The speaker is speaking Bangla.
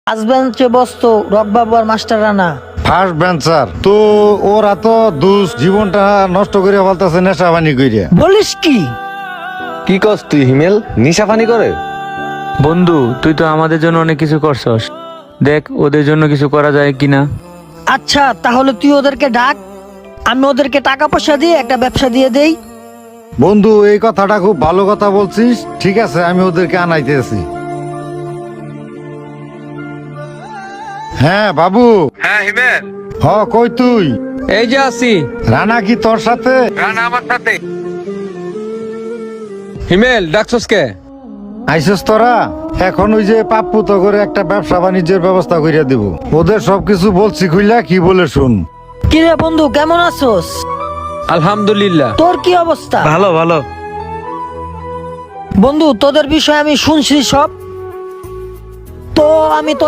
ফার্স্ট বেঞ্চে বসতো রকবাবু আর মাস্টার রানা। ফার্স্ট বেঞ্চার তো ওরা তো জীবনটা নষ্ট করে ফেলতেছে নেশা পানি করে। বলিস কি? কি কস তুই হিমেল? নিশাফানি করে? বন্ধু, তুই তো আমাদের জন্য অনেক কিছু করছস, দেখ ওদের জন্য কিছু করা যায় কিনা। আচ্ছা তাহলে তুই ওদেরকে ডাক, আমি ওদেরকে টাকা পয়সা দিয়ে একটা ব্যবসা দিয়ে দেই। বন্ধু, এই কথাটা খুব ভালো কথা বলছিস। ঠিক আছে, আমি ওদেরকে আনাইতেছি। হ্যাঁ বাবু। হ্যাঁ হিমেল, হ, কই তুই? এই যে আছি। রানা কি তোর সাথে? রানা আমার সাথে। হিমেল ডাকছস কে? আইসস তোরা? এখন ওই যে পাপ্পু তো করে একটা ব্যবসা বাণিজ্যের ব্যবস্থা করিয়া দিব। ওদের সবকিছু বলছি, খুইলা কি বলে শুন। কিরে বন্ধু, কেমন আছোস? আলহামদুলিল্লাহ। তোর কি অবস্থা? ভালো ভালো। বন্ধু, তোদের বিষয়ে আমি শুনছি সব। তো আমি তোদের